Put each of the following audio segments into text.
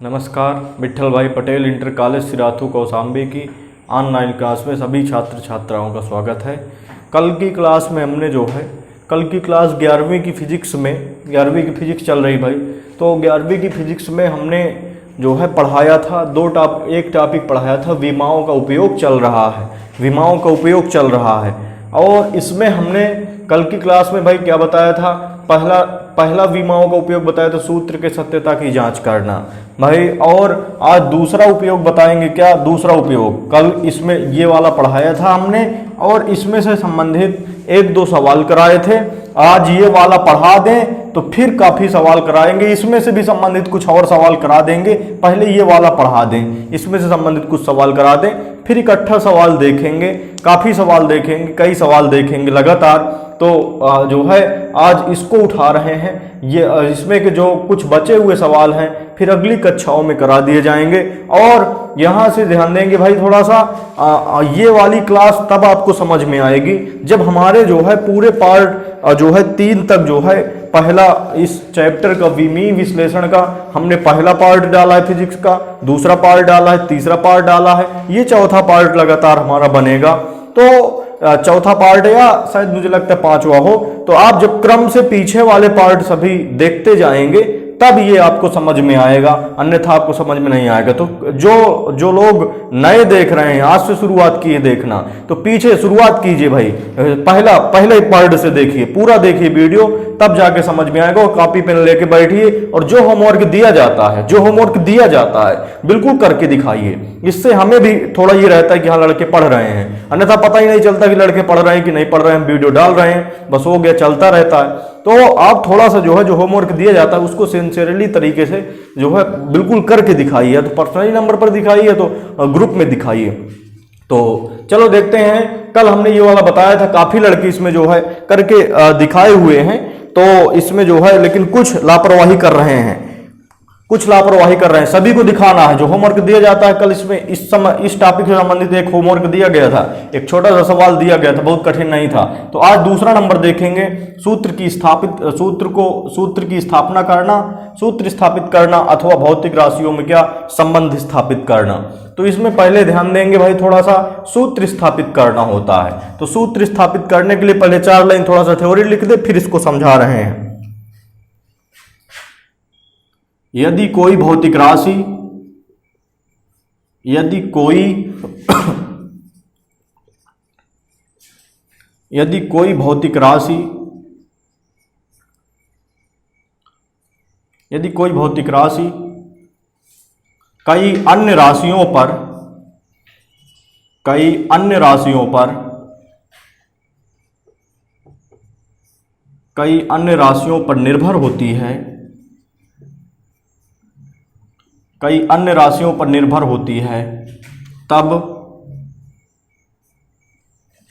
नमस्कार। विट्ठल भाई Patel inter college Sirathu Kaushambi की ऑनलाइन क्लास में सभी छात्र छात्राओं का स्वागत है। कल की क्लास में हमने कल की क्लास 11वीं की फिजिक्स में 11वीं की फिजिक्स चल रही भाई, तो 11वीं की फिजिक्स में हमने पढ़ाया था एक टॉपिक पढ़ाया था, विमाओं का उपयोग चल रहा है। और इसमें हमने कल की क्लास में भाई क्या बताया था, पहला विमाओं का उपयोग बताया था सूत्र के सत्यता की जांच करना भाई। और आज दूसरा उपयोग बताएंगे। क्या दूसरा उपयोग? कल इसमें ये वाला पढ़ाया था हमने और इसमें से संबंधित एक दो सवाल कराए थे। आज ये वाला पढ़ा दें तो फिर काफ़ी सवाल कराएंगे, इसमें से भी संबंधित कुछ और सवाल करा देंगे। पहले ये वाला पढ़ा दें, इसमें से संबंधित कुछ सवाल करा दें, फिर इकट्ठा सवाल देखेंगे, काफ़ी सवाल देखेंगे, कई सवाल देखेंगे लगातार। तो आज इसको उठा रहे हैं, ये इसमें के जो कुछ बचे हुए सवाल हैं फिर अगली कक्षाओं में करा दिए जाएंगे। और यहाँ से ध्यान देंगे भाई थोड़ा सा, ये वाली क्लास तब आपको समझ में आएगी जब हमारे पूरे पार्ट 3 तक पहला इस चैप्टर का विमीय विश्लेषण का हमने पहला पार्ट डाला है, फिजिक्स का दूसरा पार्ट डाला है, तीसरा पार्ट डाला है, ये चौथा पार्ट लगातार हमारा बनेगा। तो चौथा पार्ट या शायद मुझे लगता है 5वां हो। तो आप जब क्रम से पीछे वाले पार्ट सभी देखते जाएंगे तब ये आपको समझ में आएगा, अन्यथा आपको समझ में नहीं आएगा। तो जो लोग नए देख रहे हैं, आज से शुरुआत की है देखना, तो पीछे शुरुआत कीजिए भाई, पहले पार्ट से देखिए, पूरा देखिए वीडियो, तब जाके समझ में आएगा। और कॉपी पेन लेके बैठिए और जो होमवर्क दिया जाता है बिल्कुल करके दिखाइए। इससे हमें भी थोड़ा ये रहता है कि हाँ लड़के पढ़ रहे हैं, अन्यथा पता ही नहीं चलता कि लड़के पढ़ रहे हैं कि नहीं पढ़ रहे हैं। वीडियो डाल रहे हैं, बस हो गया, चलता रहता है। तो आप थोड़ा सा जो होमवर्क दिया जाता है उसको सिंसियरली तरीके से बिल्कुल करके दिखाइए। तो पर्सनली नंबर पर दिखाइए, तो ग्रुप में दिखाइए। तो चलो देखते हैं। कल हमने ये वाला बताया था, काफी लड़के इसमें करके दिखाए हुए हैं। तो इसमें लेकिन कुछ लापरवाही कर रहे हैं, सभी को दिखाना है। जो होमवर्क दिया जाता है कल इसमें इस टॉपिक से संबंधित एक होमवर्क दिया गया था, एक छोटा सा सवाल दिया गया था, बहुत कठिन नहीं था। तो आज दूसरा नंबर देखेंगे, सूत्र स्थापित करना अथवा भौतिक राशियों में क्या संबंध स्थापित करना। तो इसमें पहले ध्यान देंगे भाई, थोड़ा सा सूत्र स्थापित करना होता है। तो सूत्र स्थापित करने के लिए पहले 4 लाइन थोड़ा सा थ्योरी लिख दे, फिर इसको समझा रहे हैं। यदि कोई भौतिक राशि यदि कोई भौतिक राशि कई अन्य राशियों पर निर्भर होती है, तब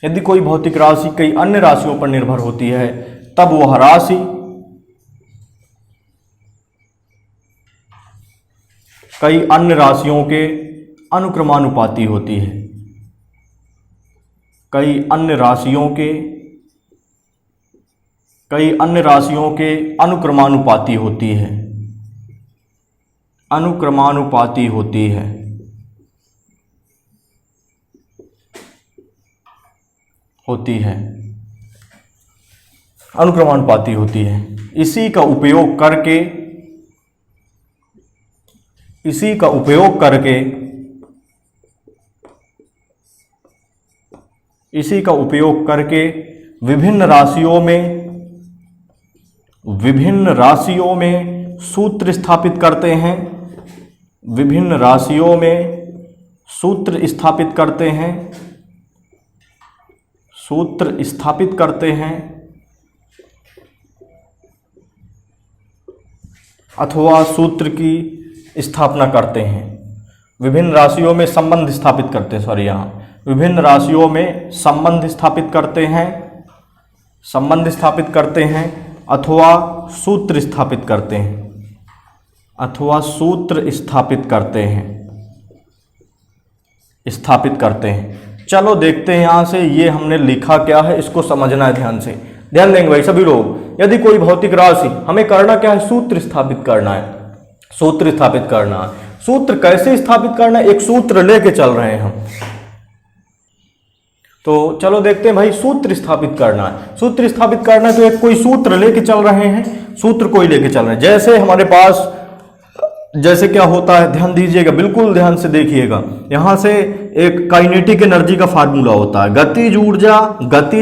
यदि कोई भौतिक राशि कई अन्य राशियों पर निर्भर होती है, तब वह राशि कई अन्य राशियों के अनुक्रमानुपाती होती है। कई अन्य राशियों के अनुक्रमानुपाती होती है। अनुक्रमानुपाती होती है। इसी का उपयोग करके विभिन्न राशियों में सूत्र स्थापित करते हैं। अथवा सूत्र की स्थापना करते हैं। विभिन्न राशियों में संबंध स्थापित करते हैं, विभिन्न राशियों में संबंध स्थापित करते हैं अथवा सूत्र स्थापित करते हैं। चलो देखते हैं यहाँ से, ये हमने लिखा क्या है, इसको समझना है ध्यान से। ध्यान देंगे भाई सभी लोग। यदि कोई भौतिक राशि, हमें करना क्या है, सूत्र स्थापित करना है। सूत्र स्थापित करना। सूत्र कैसे स्थापित करना, एक सूत्र लेके चल रहे हैं हम। तो चलो देखते हैं भाई, सूत्र स्थापित करना है। सूत्र स्थापित करना है तो एक कोई सूत्र लेके चल रहे हैं, सूत्र कोई लेके चल रहे हैं। जैसे हमारे पास, जैसे क्या होता है, ध्यान दीजिएगा, बिल्कुल ध्यान से देखिएगा। यहां से एक काइनेटिक एनर्जी का फार्मूला होता है, गतिज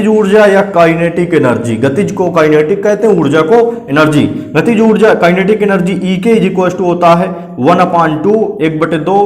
ऊर्जा या काइनेटिक एनर्जी। गतिज को काइनेटिक कहते हैं, ऊर्जा को एनर्जी। गतिज ऊर्जा काइनेटिक एनर्जी ई के इज इक्वल टू होता है 1/2 1/2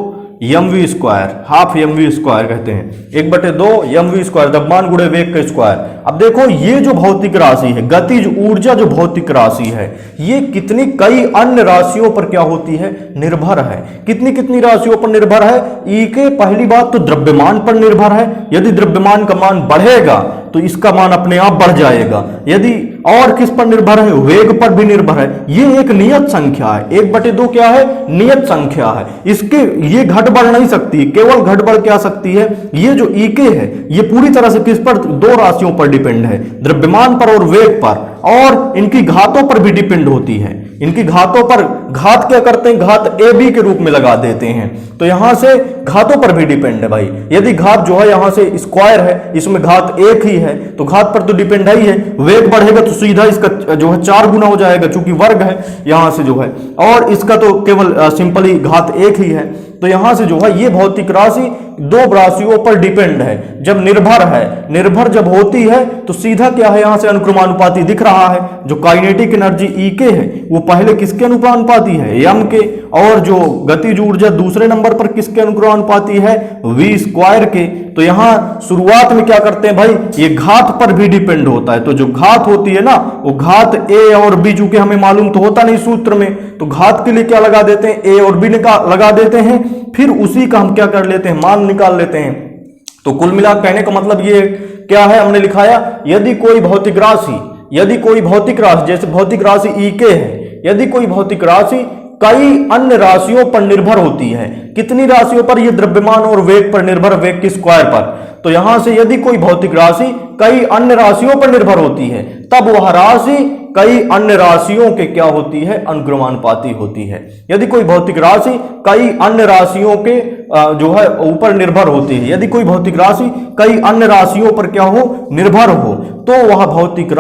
mv square, half mv square कहते हैं, 1/2 mv स्क्वायर, द्रव्यमान गुणे वेग का स्क्वायर। अब देखो ये जो भौतिक राशि है, गतिज ऊर्जा जो भौतिक राशि है, ये कितनी कई अन्य राशियों पर क्या होती है, निर्भर है। कितनी कितनी राशियों पर निर्भर है? ई के पहली बात तो द्रव्यमान पर निर्भर है। यदि द्रव्यमान का मान बढ़ेगा तो इसका मान अपने आप बढ़ जाएगा। यदि और किस पर निर्भर है? वेग पर भी निर्भर है। ये एक नियत संख्या है, 1/2 क्या है? नियत संख्या है। इसके ये घट बढ़ नहीं सकती, केवल घट बढ़ क्या सकती है? ये जो ईके है ये पूरी तरह से किस पर? दो राशियों पर डिपेंड है, द्रव्यमान पर और वेग पर, और इनकी घातों पर भी डिपेंड होती है। इनकी घातों पर, घात क्या करते हैं? घात ए बी के रूप में लगा देते हैं। तो यहां से घातों पर भी डिपेंड है भाई। यदि घात जो है यहां से स्क्वायर है, इसमें घात एक ही है, तो घात पर तो डिपेंड है ही है। वेग बढ़ेगा तो सीधा इसका जो है 4 गुना हो जाएगा, चूंकि वर्ग है यहां से जो है, और इसका तो केवल सिंपली घात एक ही है। तो यहां से जो है ये भौतिक राशि दो राशियों पर डिपेंड है। जब निर्भर है, निर्भर जब होती है तो सीधा क्या है, यहां से अनुक्रमानुपाती दिख रहा है। जो काइनेटिक एनर्जी ई के है वो पहले किसके अनुक्रमानुपाती है? एम के। और जो गतिज ऊर्जा दूसरे नंबर पर किसके अनुक्रमानुपाती है? वी स्क्वायर के। तो यहां शुरुआत में क्या करते हैं भाई, ये घात पर भी डिपेंड होता है। तो जो घात होती है ना, वो घात ए और बी, चूंकि हमें मालूम तो होता नहीं सूत्र में, तो घात के लिए क्या लगा देते हैं? ए और बी लगा देते हैं, फिर उसी का हम क्या कर लेते हैं? मान निकाल लेते हैं। तो कुल मिला कहने का मतलब ये क्या है, हमने लिखाया, यदि कोई भौतिक राशि, जैसे भौतिक राशि ई के है, यदि कोई भौतिक राशि कई अन्य राशियों पर निर्भर होती है। कितनी राशियों पर? ये द्रव्यमान और वेग पर निर्भर, वेग के स्क्वायर पर। तो यहां से यदि कोई भौतिक राशि कई अन्य राशियों पर निर्भर होती है, तब वह राशि कई अन्य राशियों के क्या होती है? अनुक्रमानुपाती होती है। यदि कोई भौतिक राशि कई अन्य राशियों के जो है ऊपर निर्भर होती है, यदि कोई भौतिक राशि कई अन्य राशियों पर क्या हो? निर्भर हो, तो वह भौतिक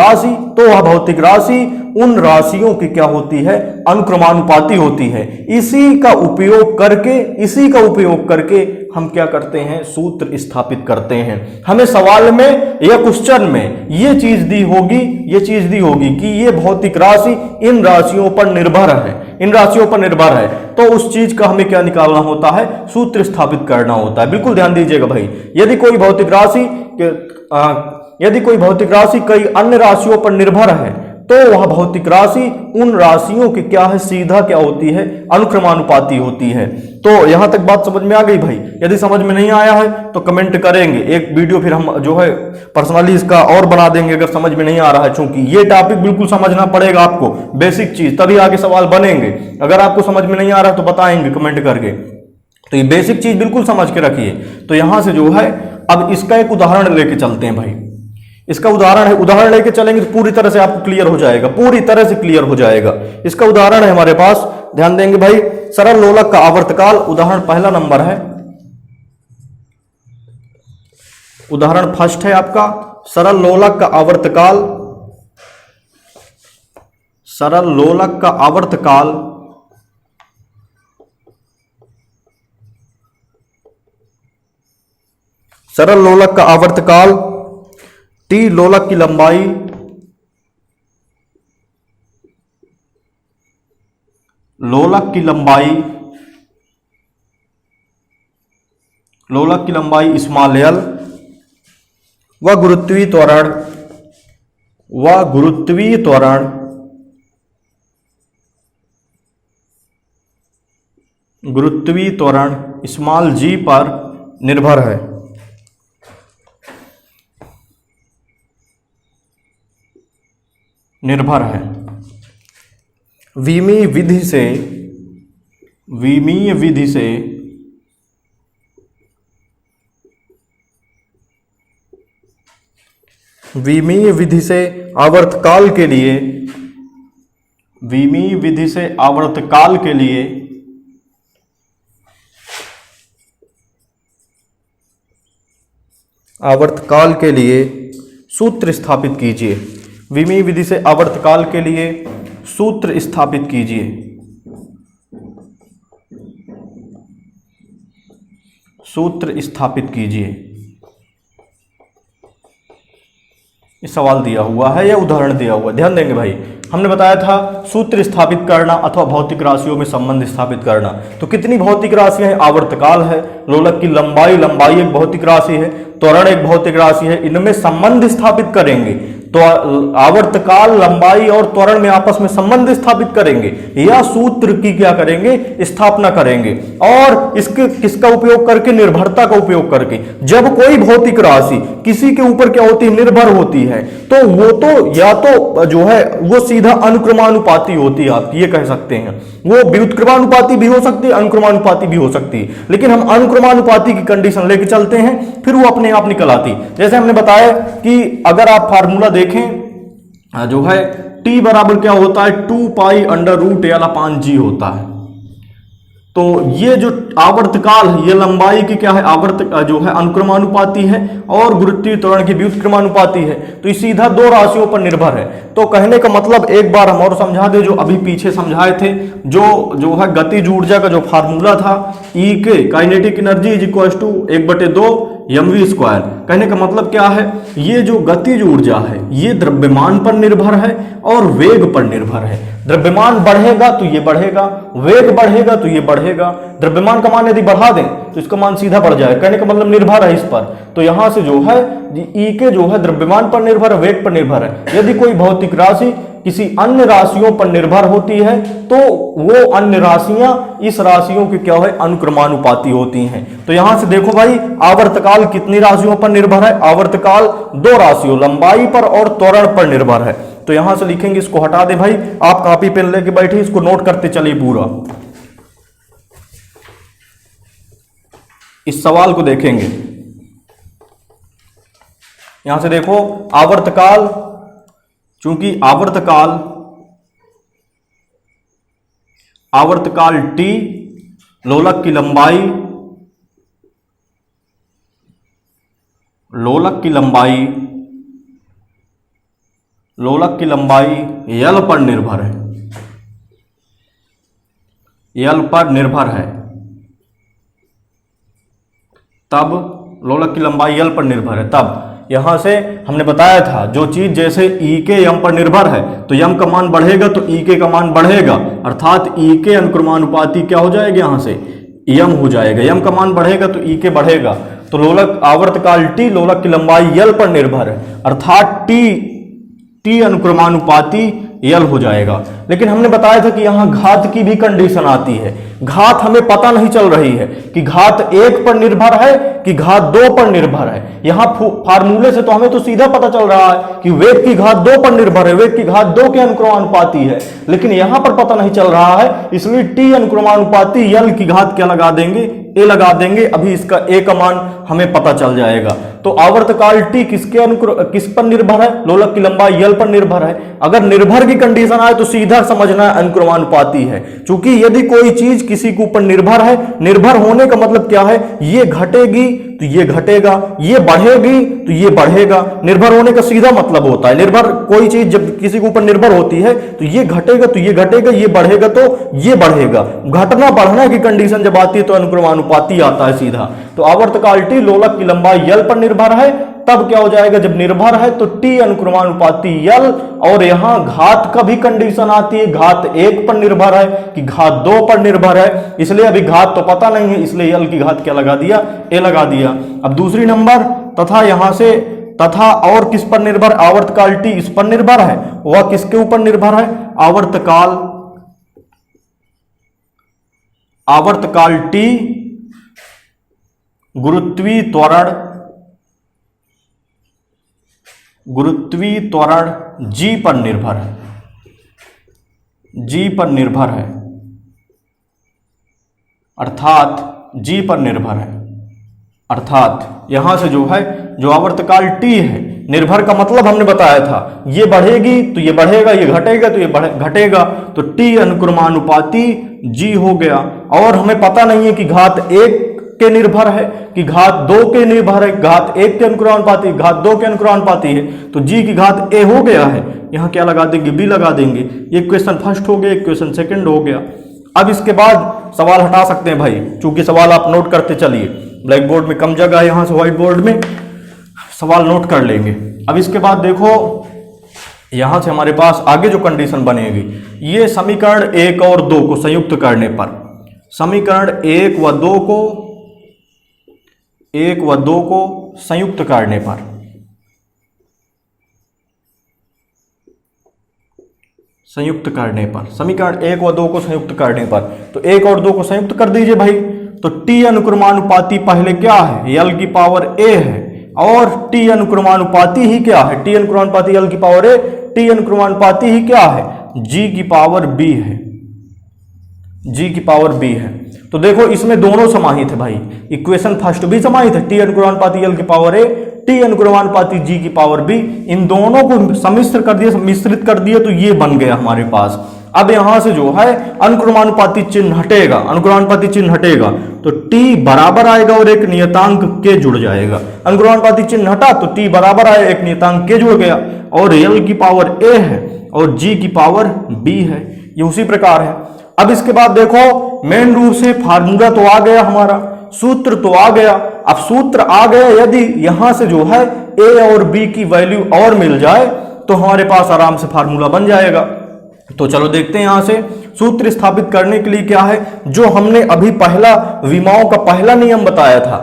राशि उन राशियों की क्या होती है? अनुक्रमानुपाती होती है। इसी का उपयोग करके हम क्या करते हैं? सूत्र स्थापित करते हैं। हमें सवाल में या क्वेश्चन में ये चीज दी होगी कि ये भौतिक राशि इन राशियों पर निर्भर है, तो उस चीज का हमें क्या निकालना होता है? सूत्र स्थापित करना होता है। बिल्कुल ध्यान दीजिएगा भाई। यदि कोई भौतिक राशि कई अन्य राशियों पर निर्भर है, तो वह भौतिक राशि उन राशियों की क्या है? सीधा क्या होती है? अनुक्रमानुपाती होती है। तो यहां तक बात समझ में आ गई भाई? यदि समझ में नहीं आया है तो कमेंट करेंगे, एक वीडियो फिर हम जो है पर्सनली इसका और बना देंगे अगर समझ में नहीं आ रहा है। चूंकि ये टॉपिक बिल्कुल समझना पड़ेगा आपको, बेसिक चीज, तभी आगे सवाल बनेंगे। अगर आपको समझ में नहीं आ रहा है तो बताएंगे कमेंट करके। तो ये बेसिक चीज बिल्कुल समझ के रखिए। तो यहां से जो है अब इसका एक उदाहरण लेके चलते हैं भाई। इसका उदाहरण लेके चलेंगे तो पूरी तरह से आपको क्लियर हो जाएगा, पूरी तरह से क्लियर हो जाएगा। इसका उदाहरण है हमारे पास, ध्यान देंगे भाई, सरल लोलक का आवर्तकाल। उदाहरण पहला नंबर है, उदाहरण फर्स्ट है आपका, सरल लोलक का आवर्तकाल। सरल लोलक का आवर्तकाल टी लोलक की लंबाई स्मॉल एल व गुरुत्वीय त्वरण स्मॉल जी पर निर्भर है। विमीय विधि से आवर्तकाल के लिए वीमी विधि से आवर्तकाल के लिए सूत्र स्थापित कीजिए। वीमी विधि से आवर्तकाल के लिए सूत्र स्थापित कीजिए। सूत्र स्थापित कीजिए। ये सवाल दिया हुआ है या उदाहरण दिया हुआ है, ध्यान देंगे भाई। हमने बताया था सूत्र स्थापित करना अथवा भौतिक राशियों में संबंध स्थापित करना। तो कितनी भौतिक राशियां हैं? आवर्तकाल है, लोलक की लंबाई एक भौतिक राशि है, त्वरण एक भौतिक राशि है। इनमें संबंध स्थापित करेंगे तो आवर्तकाल, लंबाई और त्वरण में आपस में संबंध स्थापित करेंगे या सूत्र की क्या करेंगे? स्थापना करेंगे। और इसके किसका उपयोग करके? निर्भरता का उपयोग करके। जब कोई भौतिक राशि किसी के ऊपर क्या होती है? निर्भर होती है, तो वो तो या तो जो है वो सीधा अनुक्रमानुपाती होती है, आप ये कह सकते हैं। वो व्युत्क्रमानुपाती भी हो सकती है, अनुक्रमानुपाती भी हो सकती है, लेकिन हम अनुक्रमानुपाती की कंडीशन लेके चलते हैं, फिर वो अपने आप निकल आती। जैसे हमने बताया कि अगर आप फार्मूला देखें जो है t बराबर क्या होता है? 2 पाई अंडर रूट एल अपान जी होता है। तो ये जो आवर्तकाल है, ये लंबाई की क्या है? जो है अनुक्रमानुपाती है और गुरुत्वीय त्वरण की व्युत्क्रमानुपाती है। तो ये सीधा दो राशियों पर निर्भर है। तो कहने का मतलब एक बार हम और समझा दे, जो अभी पीछे समझाए थे, जो है गतिज ऊर्जा का जो फार्मूला था, ई के kinetic energy is equal to 1/2 mv²। कहने का मतलब क्या है? ये जो गतिज ऊर्जा है ये द्रव्यमान पर निर्भर है और वेग पर निर्भर है। द्रव्यमान बढ़ेगा तो ये बढ़ेगा, वेग बढ़ेगा तो ये बढ़ेगा। द्रव्यमान का मान यदि बढ़ा दें तो इसका मान सीधा बढ़ जाएगा। कहने का मतलब निर्भर है इस पर। तो यहां से जो है ई के जो है द्रव्यमान पर निर्भर है, वेग पर निर्भर है। यदि कोई भौतिक राशि किसी अन्य राशियों पर निर्भर होती है तो वो अन्य राशियां इस राशियों की क्या है? अनुक्रमानुपाती होती हैं। तो यहां से देखो भाई, आवर्तकाल कितनी राशियों पर निर्भर है? आवर्तकाल दो राशियों, लंबाई पर और त्वरण पर निर्भर है। तो यहां से लिखेंगे, इसको हटा दे भाई, आप कॉपी पेन लेके बैठे, इसको नोट करते चलिए पूरा। इस सवाल को देखेंगे, यहां से देखो आवर्तकाल, चूंकि आवर्तकाल t, लोलक की लंबाई L पर निर्भर है, तब लोलक की लंबाई L पर निर्भर है। तब यहां से हमने बताया था, जो चीज जैसे ई के एम पर निर्भर है तो एम का मान बढ़ेगा तो ई के का मान बढ़ेगा, अर्थात ई के अनुक्रमानुपाती क्या हो जाएगा? यहां से एम हो जाएगा। एम का मान बढ़ेगा तो ई के बढ़ेगा। तो लोलक आवर्तकाल टी, लोलक की लंबाई L पर निर्भर है, अर्थात टी अनुक्रमानुपाती L हो जाएगा। लेकिन हमने बताया था कि यहां घात की भी कंडीशन आती है। घात हमें पता नहीं चल रही है कि घात 1 पर निर्भर है कि घात 2 पर निर्भर है। यहां फार्मूले से तो हमें तो सीधा पता चल रहा है कि वेग की घात 2 पर निर्भर है, वेग की घात 2 के अनुक्रमानुपाती है, लेकिन यहां पर पता नहीं चल रहा है, इसलिए टी अनुक्रमानुपाती L की घात क्या लगा देंगे? ए लगा देंगे। अभी इसका ए का मान हमें पता चल जाएगा। तो आवर्तकाल टी किस पर निर्भर है? लोलक की लंबाई L पर निर्भर है। अगर निर्भर की कंडीशन आए तो सीधा समझना है अनुक्रमानुपाती है। क्योंकि यदि कोई चीज किसी के ऊपर निर्भर है, निर्भर होने का मतलब क्या है? ये घटेगी तो ये घटेगा, ये बढ़ेगी तो ये बढ़ेगा। निर्भर होने का सीधा मतलब होता है, निर्भर कोई चीज जब किसी के ऊपर निर्भर होती है तो ये घटेगा तो ये घटेगा, ये बढ़ेगा तो ये बढ़ेगा। घटना बढ़ना की कंडीशन जब आती है तो अनुक्रमानुपाती आता है सीधा। तो आवर्तकाल टी लोलक की लंबाई L पर निर्भर है, तब क्या हो जाएगा? जब निर्भर है तो टी अनुक्रमानुपाती L, और यहां घात का भी कंडीशन आती है, घात 1 पर निर्भर है कि घात 2 पर निर्भर है। इसलिए अभी घात तो पता नहीं है, इसलिए L की घात क्या लगा दिया? ए लगा दिया। अब दूसरी नंबर, तथा यहां से तथा और किस पर निर्भर? आवर्तकाल टी इस पर निर्भर है। वह किसके ऊपर निर्भर है? आवर्तकाल टी गुरुत्वीय त्वरण जी पर निर्भर है, अर्थात जी पर निर्भर है। अर्थात यहां से जो है जो आवर्तकाल t है, निर्भर का मतलब हमने बताया था, ये बढ़ेगी तो ये बढ़ेगा, ये घटेगा तो ये घटेगा, तो t अनुक्रमानुपाती g हो गया। और हमें पता नहीं है कि घात 1 के निर्भर है कि घात 2 के निर्भर है, घात 1 के अनुक्रमानुपाती, घात 2 के अनुक्रमानुपाती है, तो g की घात a हो गया है। यहाँ क्या लगा देंगे, b लगा देंगे। ये क्वेश्चन फर्स्ट हो गया, क्वेश्चन सेकंड हो गया। अब इसके बाद सवाल हटा सकते हैं भाई, चूंकि सवाल आप नोट करते चलिए, ब्लैक बोर्ड में कम जगह है, यहाँ से व्हाइट बोर्ड में सवाल नोट कर लेंगे। अब इसके बाद देखो यहां से हमारे पास आगे जो कंडीशन बनेगी, ये समीकरण 1 और 2 को संयुक्त करने पर, समीकरण 1 व 2 को संयुक्त करने पर, समीकरण 1 व 2 को संयुक्त करने पर, तो 1 और 2 को संयुक्त कर दीजिए भाई। तो t अनुक्रमानुपाती पहले क्या है, l की पावर a है, और t अनुक्रमानुपाती ही क्या है, t अनुक्रमानुपाती l की पावर a, t अनुक्रमानुपाती ही क्या है, g की पावर b है, g की पावर b है। तो देखो इसमें दोनों समाहित है भाई, इक्वेशन फर्स्ट भी समाहित है, t अनुक्रमानुपाती l की पावर a, t अनुक्रमानुपाती g की पावर b, इन दोनों को सम्मिश्र कर दिया, मिश्रित कर दिया, तो ये बन गया हमारे पास। अब यहां से जो है अनुक्रमानुपाती चिन्ह हटेगा, अनुक्रमानुपाती चिन्ह हटेगा तो t बराबर आएगा और एक नियतांक k जुड़ जाएगा। अनुक्रमानुपाती चिन्ह हटा तो t बराबर आया, एक नियतांक k जुड़ गया, और l की पावर a है और g की पावर b है। ये उसी प्रकार है। अब इसके बाद देखो मेन रूप से फार्मूला तो आ गया हमारा, सूत्र तो आ गया। अब सूत्र आ गया, यदि यहां से जो है a और b की वैल्यू और मिल जाए तो हमारे पास आराम से फार्मूला बन जाएगा। तो चलो देखते हैं यहां से सूत्र स्थापित करने के लिए क्या है, जो हमने अभी पहला विमाओं का पहला नियम बताया था,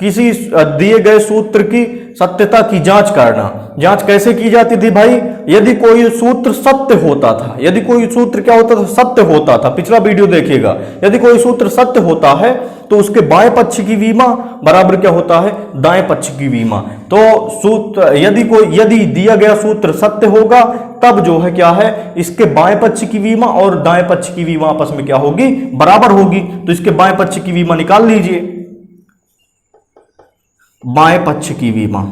किसी दिए गए सूत्र की सत्यता की जांच करना। जांच कैसे की जाती थी भाई, यदि कोई सूत्र सत्य होता था, यदि कोई सूत्र क्या होता था, सत्य होता था, पिछला वीडियो देखिएगा, यदि कोई सूत्र सत्य होता है तो उसके बाएं पक्ष की विमा बराबर क्या होता है, दाएं पक्ष की विमा। तो सूत्र यदि दिया गया सूत्र सत्य होगा तब जो है क्या है, इसके बाएं पक्ष की विमा और दाएं पक्ष की विमा आपस में क्या होगी, बराबर होगी। तो इसके बाएं पक्ष की विमा निकाल लीजिए, बाएं पक्ष की विमा,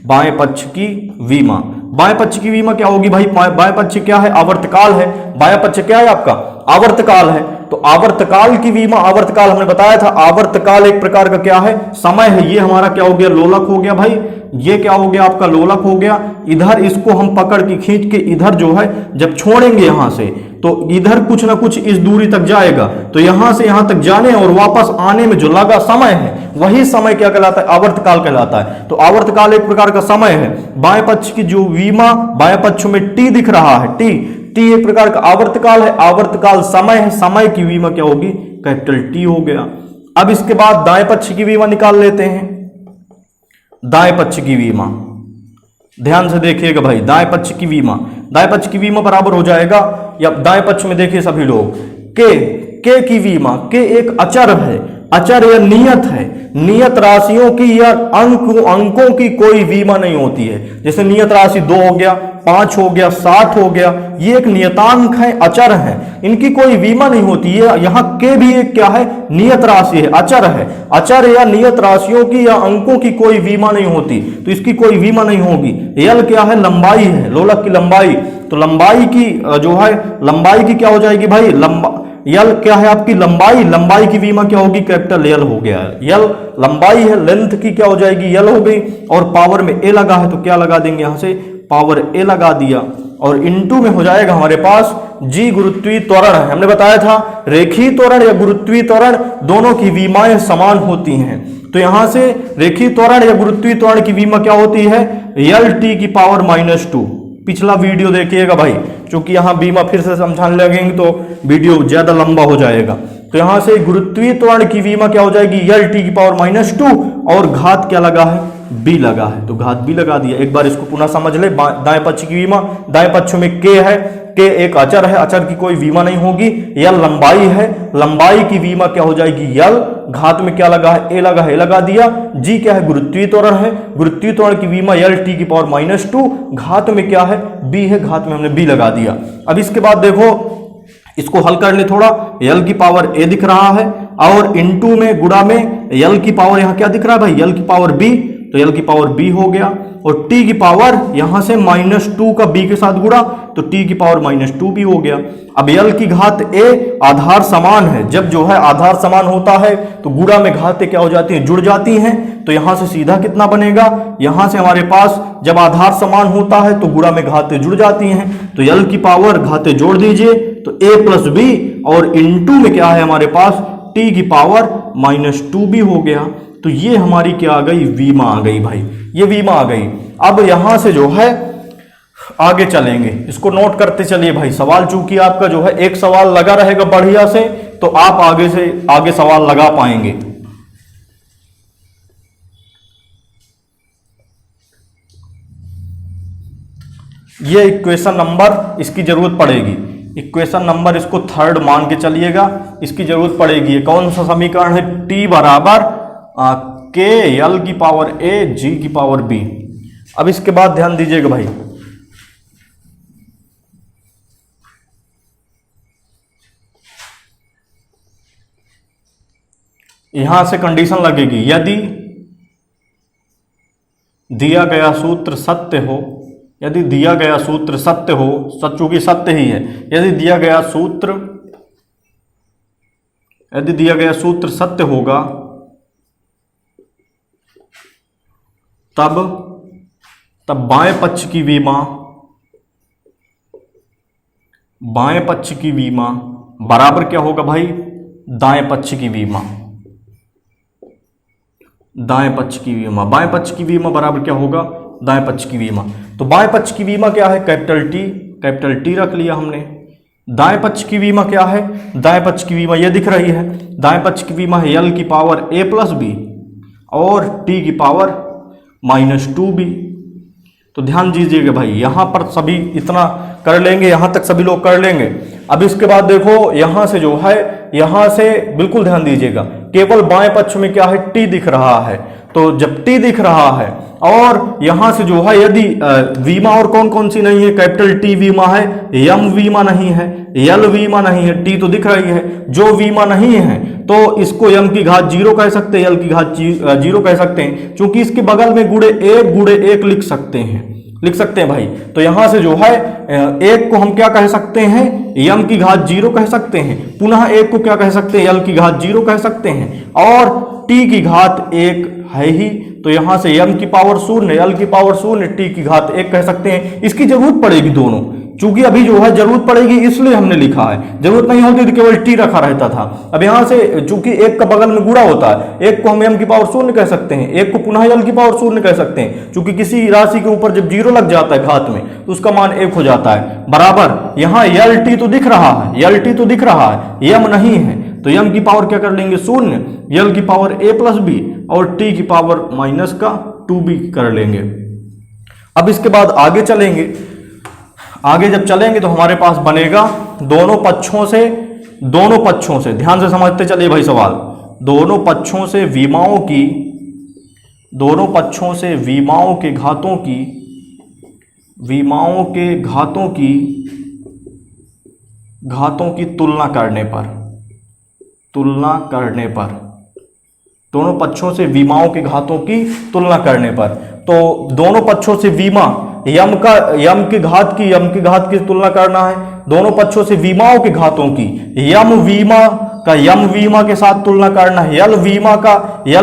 बाएं पक्ष की विमा, बाएं पक्ष की विमा क्या होगी भाई, बाएं पक्ष क्या है, आवर्तकाल है, बाएं पक्ष क्या है आपका, आवर्तकाल है। तो आवर्तकाल की विमा, आवर्तकाल हमने बताया था, आवर्तकाल एक प्रकार का क्या है, समय है। ये हमारा क्या हो गया, लोलक हो गया भाई, ये क्या हो गया आपका, लोलक हो गया। इधर इसको हम पकड़ के खींच के इधर जो है जब छोड़ेंगे यहां से तो इधर कुछ ना कुछ इस दूरी तक जाएगा, तो यहां से यहां तक जाने और वापस आने में जो लगा समय है वही समय क्या कहलाता है, आवर्तकाल कहलाता है। तो आवर्तकाल एक प्रकार का समय है। बाएं पक्ष की जो विमा, बाएं पक्ष में टी दिख रहा है, टी एक प्रकार का आवर्तकाल है, आवर्तकाल समय है, समय की विमा क्या होगी, कैपिटल टी हो गया। अब इसके बाद दाएं पक्ष की विमा निकाल लेते हैं। दाएं पक्ष की विमा ध्यान से देखिएगा भाई, दाएं पक्ष की विमा, दाएं पक्ष की विमा बराबर हो जाएगा, या दाएं पक्ष में देखिए सभी लोग, के की विमा, के एक अचर है, अचर या नियत है, नियत राशियों की या अंकों की कोई बीमा नहीं होती है। जैसे नियत राशि 2 हो गया, 5 हो गया, 60 हो गया, ये एक नियतांक है, अचर है, इनकी कोई बीमा नहीं होती है। यहाँ के भी एक क्या है, नियत राशि है, अचर है। अचर या नियत राशियों की या अंकों की कोई बीमा नहीं होती, तो इसकी कोई बीमा नहीं होगी। यल क्या है, लंबाई है, लोलक की लंबाई। तो लंबाई की जो है, लंबाई की क्या हो जाएगी भाई, यल क्या है आपकी लंबाई, लंबाई की बीमा क्या होगी, कैपिटल यल हो गया। यल लंबाई है, लेंथ की क्या हो जाएगी, यल हो गई, और पावर में ए लगा है तो क्या लगा देंगे यहां से, पावर ए लगा दिया, और इनटू में हो जाएगा हमारे पास जी गुरुत्वीय त्वरण है। हमने बताया था रेखीय त्वरण या गुरुत्वीय त्वरण दोनों की बीमाएं समान होती हैं। तो यहां से रेखीय त्वरण या गुरुत्वीय त्वरण की बीमा क्या होती है, यल टी की पावर -2। पिछला वीडियो देखिएगा भाई, क्योंकि यहाँ बीमा फिर से समझाने लगेंगे तो वीडियो ज्यादा लंबा हो जाएगा। तो यहां से गुरुत्वीय त्वरण की बीमा क्या हो जाएगी, यल टी की पावर -2, और घात क्या लगा है, बी लगा है, तो घात बी लगा दिया। एक बार इसको पुनः समझ ले। दाएं पक्ष की बीमा, दाएं पक्ष में के है, के एक अचर है, अचर की कोई बीमा नहीं होगी। यल लंबाई है, लंबाई की बीमा क्या हो जाएगी, यल, घात में क्या लगा है, ए लगा है, ए लगा दिया। जी क्या है, गुरुत्वीय त्वरण है, गुरुत्वीय त्वरण की बीमा यल टी की पावर -2, घात में क्या है, बी है, घात में हमने बी लगा दिया। अब इसके बाद देखो इसको हल कर ले थोड़ा, यल की पावर ए दिख रहा है, और इनटू में गुणा में यल की पावर यहाँ क्या दिख रहा है भाई, यल की पावर बी, तो यल की पावर बी हो गया, और टी की पावर यहां से -2 का बी के साथ गुणा, तो टी की पावर -2 भी हो गया। अब यल की घात ए आधार समान है, जब जो है आधार समान होता है तो गुणा में घातें क्या हो जाती हैं, जुड़ जाती हैं। तो यहां से सीधा कितना बनेगा, यहां से हमारे पास जब आधार समान होता है तो गुणा में घातें जुड़ जाती हैं, तो यल की पावर घातें जोड़ दीजिए, तो a प्लस बी, और इनटू में क्या है हमारे पास t की पावर -2 भी हो गया। तो ये हमारी क्या आ गई, वीमा आ गई भाई, ये वीमा आ गई। अब यहां से जो है आगे चलेंगे, इसको नोट करते चलिए भाई। सवाल चूंकि आपका जो है एक सवाल लगा रहेगा बढ़िया से, तो आप आगे से आगे सवाल लगा पाएंगे। ये इक्वेशन नंबर इसकी जरूरत पड़ेगी, इक्वेशन नंबर इसको थर्ड मान के चलिएगा, इसकी जरूरत पड़ेगी। ये कौन सा समीकरण है, t बराबर के यल की पावर a g की पावर b। अब इसके बाद ध्यान दीजिएगा भाई, यहां से कंडीशन लगेगी, यदि दिया गया सूत्र सत्य हो, यदि दिया गया सूत्र सत्य हो, चूंकि सत्य ही है, यदि दिया गया सूत्र सत्य होगा, तब बाएं पक्ष की वीमा बराबर क्या होगा भाई, दाएं पक्ष की वीमा। बाएं पक्ष की वीमा बराबर क्या होगा, दाएं पक्ष की वीमा। तो बाएं पक्ष की वीमा क्या है, कैपिटल टी रख लिया हमने। दाएं पक्ष की वीमा क्या है, दाएं पक्ष की वीमा ये दिख रही है, दाएं पक्ष की वीमा है यल की पावर a प्लस बी और टी की पावर -2b। तो ध्यान दीजिएगा भाई, यहां पर सभी इतना कर लेंगे, यहां तक सभी लोग कर लेंगे। अब इसके बाद देखो यहां से जो है, यहां से बिल्कुल ध्यान दीजिएगा, केवल बाएं पक्ष में क्या है, टी दिख रहा है। तो जब टी दिख रहा है और यहां से जो है, यदि वीमा और कौन कौन सी नहीं है, कैपिटल टी वीमा है, यम वीमा नहीं है, यल वीमा नहीं है, टी तो दिख रही है। जो वीमा नहीं है तो इसको यम की घात 0 कह सकते हैं, यल की घात 0 कह सकते हैं, क्योंकि इसके बगल में गुणे 1 लिख सकते हैं भाई। तो यहां से जो है एक को हम क्या कह सकते हैं, यम की घात 0 कह सकते हैं, पुनः एक को क्या कह सकते हैं, यल की घात 0 कह सकते हैं, और टी की घात 1 है ही। तो यहां से यम की पावर 0, यल की पावर 0, टी की घात 1 कह सकते हैं। इसकी जरूरत पड़ेगी दोनों, चूंकि अभी जो है जरूरत पड़ेगी इसलिए हमने लिखा है, जरूरत नहीं होती तो केवल टी रखा रहता था। अब यहां से चूंकि एक का बगल में गुणा होता है, एक को हम एम की पावर 0 कह सकते हैं, एक को पुनः यल की पावर 0 कह सकते हैं, चूंकि किसी राशि के ऊपर जब 0 लग जाता है घात में तो उसका मान 1 हो जाता है। बराबर यहां यल टी तो दिख रहा है, यम नहीं है, तो यम की पावर क्या कर लेंगे 0, यल की पावर a प्लस बी और टी की पावर -2b कर लेंगे। अब इसके बाद आगे चलेंगे, आगे जब चलेंगे तो हमारे पास बनेगा दोनों पक्षों से ध्यान से समझते चलिए भाई सवाल, दोनों पक्षों से वीमाओं के घातों की तुलना करने पर दोनों पक्षों से वीमाओं के घातों की तुलना करने पर, तो दोनों पक्षों से वीमा यम की घात की तुलना करना है, दोनों पक्षों से वीमाओं के घातों की यम वीमा के साथ तुलना करना है, यल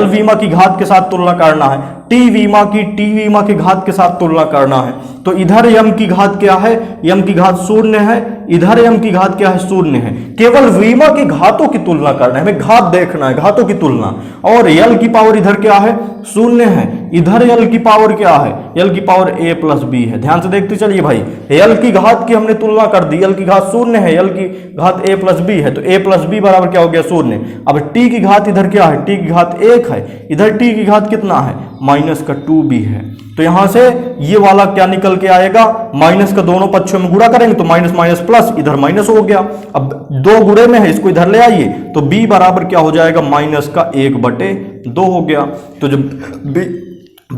वीमा की घात के साथ तुलना करना है, टी वीमा की घात के साथ तुलना करना है। तो इधर यम की घात क्या है, यम की घात 0 है, इधर यम की घात क्या है 0 है। केवल वीमा की घातों की तुलना करना है, हमें घात देखना है, घातों की तुलना। और यल की पावर इधर क्या है 0 है, इधर यल की पावर क्या है, यल की पावर a प्लस बी है। ध्यान से देखते चलिए भाई, यल की घात की हमने तुलना कर दी, यल की घात 0 है, यल की घात a प्लस बी है, तो a प्लस बी बराबर क्या हो गया 0। अब t की घात इधर क्या है, t की घात 1 है, इधर t की घात कितना है -2b है। तो यहां से ये वाला क्या निकल के आएगा, माइनस का दोनों पक्षों में गुणा करेंगे तो माइनस माइनस प्लस, इधर माइनस हो गया। अब 2 गुणे में है, इसको इधर ले आइए तो b बराबर क्या हो जाएगा -1/2 हो गया। तो जब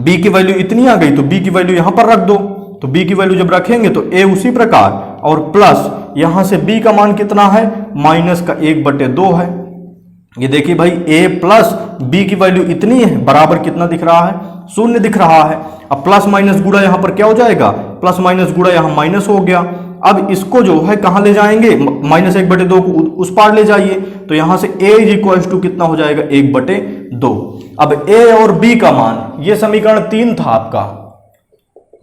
b की वैल्यू इतनी आ गई तो b की वैल्यू यहां पर रख दो, तो b की वैल्यू जब रखेंगे तो a उसी प्रकार, और प्लस यहां से b का मान कितना है -1/2 है। ये देखिए भाई a प्लस बी की वैल्यू इतनी है, बराबर कितना दिख रहा है, 0 दिख रहा है। अब प्लस माइनस गुणा यहां पर क्या हो जाएगा, प्लस माइनस गुणा यहां माइनस हो गया। अब इसको जो है कहां ले जाएंगे, -1/2 को उस पार ले जाइए, तो यहां से a इज इक्वल टू कितना हो जाएगा, 1/2। अब a और b का मान, ये समीकरण 3 था आपका,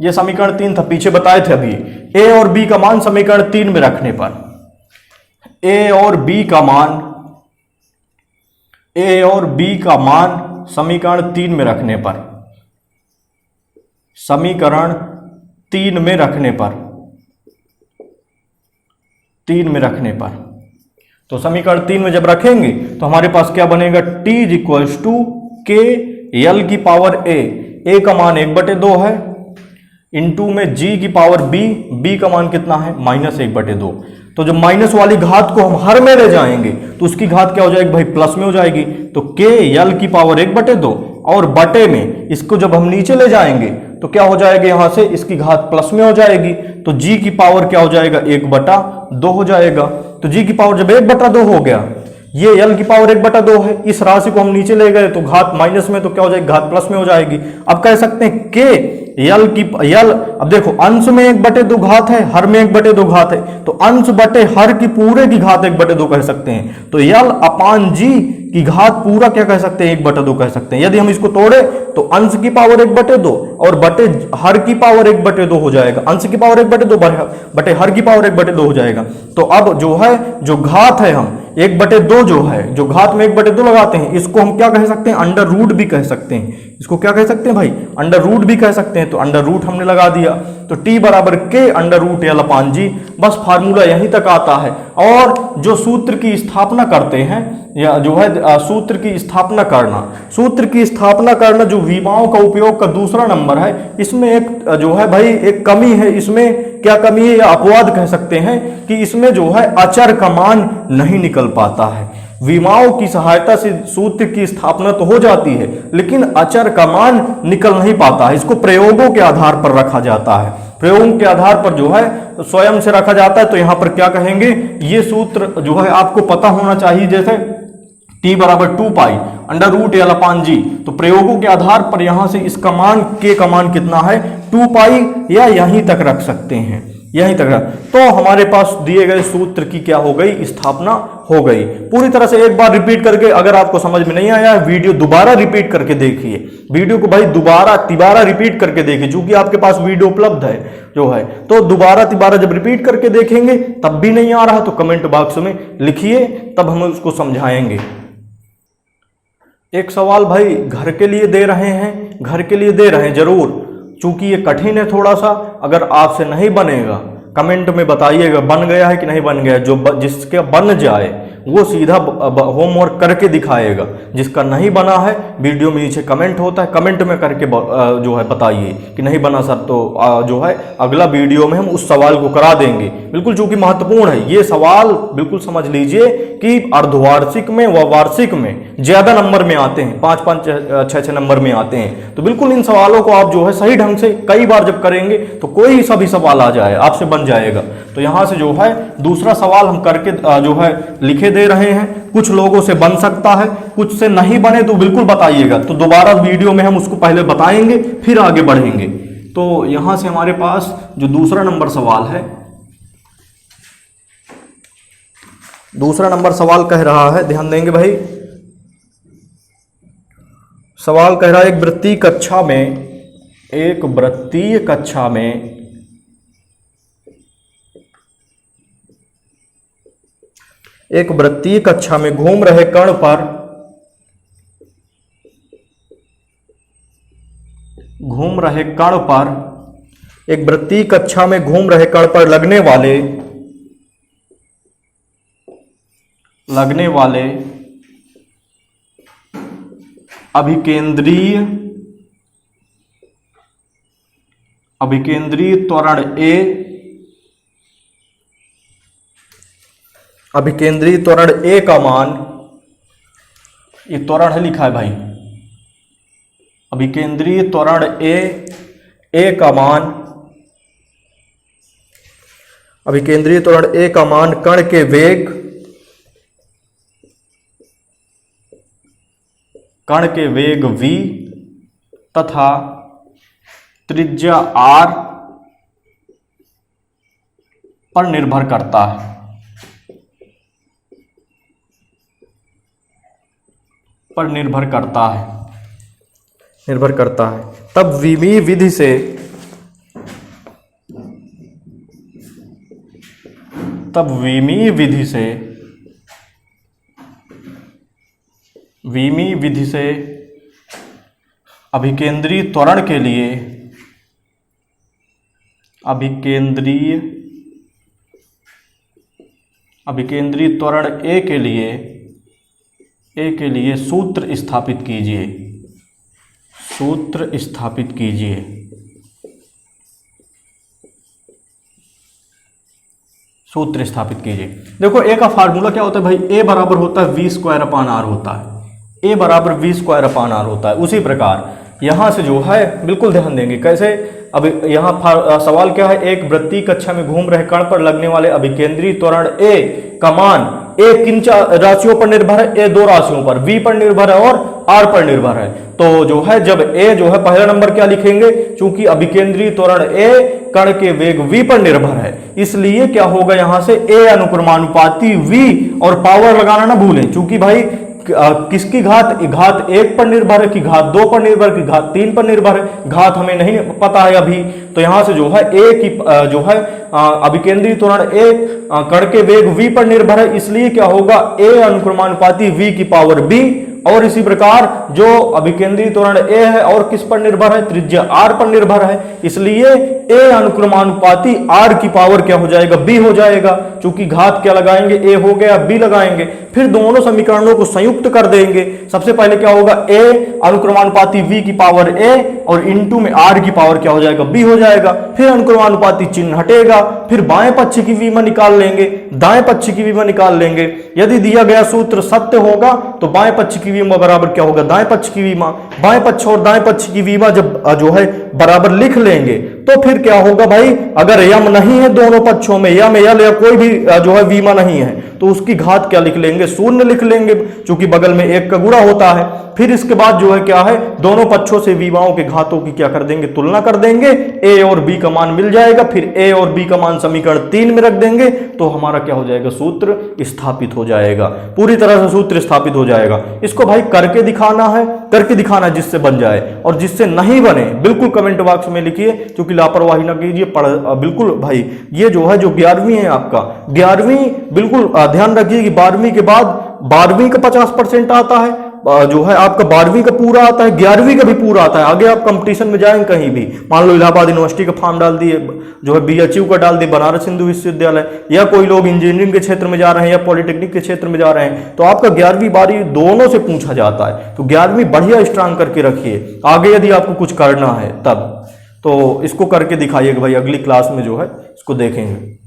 ये समीकरण 3 था, पीछे बताए थे अभी। a और b का मान समीकरण 3 में रखने पर, a और b का मान, a और b का मान समीकरण 3 में रखने पर, समीकरण 3 में रखने पर, 3 में रखने पर, तो समीकरण 3 में जब रखेंगे तो हमारे पास क्या बनेगा, t इज इक्वल टू के एल की पावर a का मान 1/2 है, इंटू में g की पावर b का मान कितना है, -1/2। तो जब माइनस वाली घात को हम हर में ले जाएंगे तो उसकी घात क्या हो जाएगी भाई, प्लस में हो जाएगी। तो के एल की पावर 1/2 और बटे में इसको जब हम नीचे ले जाएंगे तो क्या हो जाएगा, यहां से इसकी घात प्लस में हो जाएगी, तो g की पावर क्या हो जाएगा, 1/2 हो जाएगा। तो g की पावर जब 1/2 हो गया, ये l की पावर 1/2 है, इस राशि को हम नीचे ले गए तो घात माइनस में, तो क्या हो जाएगी, घात प्लस में हो जाएगी। अब कह सकते हैं के यल की यल, अब देखो अंश में 1/2 घात है, हर में 1/2 घात है, तो अंश बटे हर की पूरे की घात 1/2 कह सकते हैं। तो यल अपान जी की घात पूरा क्या कह सकते हैं, 1/2 कह सकते हैं। यदि हम इसको तोड़े तो अंश की पावर 1/2 और बटे हर की पावर 1/2 हो जाएगा, अंश की पावर 1/2 बटे हर की पावर 1/2 हो जाएगा। तो अब जो है, जो घात है, हम 1/2 जो है, जो घात में 1/2 लगाते हैं, इसको हम क्या कह सकते हैं, अंडर रूट भी कह सकते हैं। इसको क्या कह सकते हैं भाई, अंडर रूट भी कह सकते हैं। तो अंडर रूट हमने लगा दिया, तो t बराबर के अंडर रूट एल अपान जी, बस फार्मूला यहीं तक आता है। और जो सूत्र की स्थापना करते हैं, या जो है सूत्र की स्थापना करना, सूत्र की स्थापना करना जो विमाओं का उपयोग का दूसरा नंबर है, इसमें एक जो है भाई एक कमी है। इसमें क्या कमी है, या अपवाद कह सकते हैं कि इसमें जो है अचर का मान नहीं निकल पाता है। विमाओं की सहायता से सूत्र की स्थापना तो हो जाती है, लेकिन अचर का मान निकल नहीं पाता है। इसको प्रयोगों के आधार पर रखा जाता है, प्रयोग के आधार पर जो है स्वयं से रखा जाता है। तो यहां पर क्या कहेंगे, ये सूत्र जो है आपको पता होना चाहिए, जैसे t बराबर 2 पाई अंडर रूट एल अपान जी। तो प्रयोगों के आधार पर यहां से इसका मान, के का मान कितना है, 2 पाई, या यहीं तक रख सकते हैं, यहीं तक रख। तो हमारे पास दिए गए सूत्र की क्या हो गई, स्थापना हो गई। पूरी तरह से एक बार रिपीट करके, अगर आपको समझ में नहीं आया, वीडियो दोबारा रिपीट करके देखिए, वीडियो को भाई दोबारा तिबारा रिपीट करके देखिए, चूंकि आपके पास वीडियो उपलब्ध है जो है। तो दोबारा तिबारा जब रिपीट करके देखेंगे तब भी नहीं आ रहा तो कमेंट बॉक्स में लिखिए, तब हम उसको समझाएंगे। एक सवाल भाई घर के लिए दे रहे हैं, घर के लिए दे रहे हैं जरूर, चूंकि ये कठिन है थोड़ा सा। अगर आपसे नहीं बनेगा कमेंट में बताइएगा बन गया है कि नहीं बन गया। जो जिसके बन जाए वो सीधा होमवर्क करके दिखाएगा, जिसका नहीं बना है वीडियो में नीचे कमेंट होता है, कमेंट में करके जो है बताइए कि नहीं बना सर, तो जो है अगला वीडियो में हम उस सवाल को करा देंगे। बिल्कुल चूंकि महत्वपूर्ण है ये सवाल, बिल्कुल समझ लीजिए कि अर्धवार्षिक में व वार्षिक में ज्यादा नंबर में आते हैं, 5-5 6-6 नंबर में आते हैं। तो बिल्कुल इन सवालों को आप जो है सही ढंग से कई बार जब करेंगे तो कोई सा भी सवाल आ जाए आपसे बन जाएगा। तो यहां से जो है दूसरा सवाल हम करके जो है लिखे दे रहे हैं। कुछ लोगों से बन सकता है, कुछ से नहीं बने तो बिल्कुल बताइएगा, तो दोबारा वीडियो में हम उसको पहले बताएंगे फिर आगे बढ़ेंगे। तो यहां से हमारे पास जो दूसरा नंबर सवाल है, दूसरा नंबर सवाल कह रहा है, ध्यान देंगे भाई। सवाल कह रहा है एक वृत्तीय कक्षा में घूम रहे कण पर एक वृत्तीय कक्षा में घूम रहे कण पर लगने वाले अभिकेंद्रीय त्वरण ए का मान, ये त्वरण है लिखा है भाई, अभिकेंद्रीय त्वरण ए का मान कण के वेग कण के वेग v तथा त्रिज्या r पर निर्भर करता है। निर्भर करता है। तब विमीय विधि से अभिकेंद्रीय त्वरण के लिए अभिकेंद्रीय त्वरण A के लिए सूत्र स्थापित कीजिए। देखो A का फार्मूला क्या होता है भाई, A बराबर होता है v²/r होता है। A बराबर v²/r होता है। उसी प्रकार यहां से जो है बिल्कुल ध्यान देंगे कैसे। अब यहाँ सवाल क्या है, एक वृत्तीय कक्षा में घूम रहे कण पर लगने वाले अभिकेंद्रीय त्वरण A का मान A किन राशियों पर निर्भर है, A दो राशियों पर, V पर निर्भर है और R पर निर्भर है। तो जो है जब A जो है पहला नंबर क्या लिखेंगे, चूंकि अभिकेंद्रीय त्वरण A कण के वेग V पर निर्भर है, इसलिए क्या होगा यहां से A अनुक्रमानुपाती V और पावर लगाना ना भूलें, चूंकि भाई किसकी घात 1 पर निर्भर है कि घात 2 पर निर्भर कि घात 3 पर निर्भर है, घात हमें नहीं पता है अभी। तो यहां से जो है A की जो है अभिकेंद्रीय त्वरण A कण के वेग V पर निर्भर है, इसलिए क्या होगा A अनुक्रमानुपाती V की पावर B। और इसी प्रकार जो अभिकेंद्रीय त्वरण A है और किस पर निर्भर है, त्रिज्या R पर निर्भर है, इसलिए A अनुक्रमानुपाती R की पावर क्या हो जाएगा, B हो जाएगा। चूंकि घात क्या लगाएंगे, A हो गया, B लगाएंगे, फिर दोनों समीकरणों को संयुक्त कर देंगे। सबसे पहले क्या होगा, A अनुक्रमानुपाती V की पावर A और इनटू में R की पावर क्या हो जाएगा, B हो जाएगा। फिर अनुक्रमानुपाती चिन्ह हटेगा, फिर बाएं पक्ष की विमा निकाल लेंगे, दाएं पक्ष की विमा निकाल लेंगे। यदि दिया गया सूत्र सत्य होगा तो बाएं पक्ष की विमा बराबर क्या होगा, दाएं पक्ष की विमा। बाएं पक्ष और दाएं पक्ष की विमा जब जो है बराबर लिख लेंगे तो फिर क्या होगा भाई, अगर यम नहीं है दोनों पक्षों में, यम यल या कोई भी जो है विमा नहीं है, तो उसकी घात क्या लिख लेंगे, शून्य लिख लेंगे, चूंकि बगल में 1 का गुणा होता है। फिर इसके बाद जो है क्या है, दोनों पक्षों से विमाओं के घातों की क्या कर देंगे, तुलना कर देंगे, A और B का मान मिल जाएगा। फिर A और B का मान समीकरण 3 में रख देंगे तो हमारा क्या हो जाएगा, सूत्र स्थापित हो जाएगा, पूरी तरह से सूत्र स्थापित हो जाएगा। इसको भाई करके दिखाना है, जिससे बन जाए, और जिससे नहीं बने बिल्कुल कमेंट बॉक्स में लिखिए, क्योंकि लापरवाही ना कीजिए। बिल्कुल भाई ये जो है जो 11वीं है आपका, 11वीं बिल्कुल ध्यान रखिए कि 12वीं के बाद 12वीं का 50% आता है, जो है आपका 12वीं का पूरा आता है, 11वीं का भी पूरा आता है। आगे आप कंपटीशन में जाएंगे कहीं भी, मान लो इलाहाबाद यूनिवर्सिटी का फॉर्म डाल दिए, जो है BHU का डाल दिए, बनारस हिंदू विश्वविद्यालय, या कोई लोग इंजीनियरिंग के क्षेत्र में जा रहे हैं या पॉलिटेक्निक के क्षेत्र में जा रहे हैं, तो आपका 11वीं 12वीं दोनों से पूछा जाता है। तो 11वीं बढ़िया स्ट्रांग करके रखिए, आगे यदि आपको कुछ करना है तब। तो इसको करके दिखाइएगा भाई, अगली क्लास में जो है इसको देखेंगे।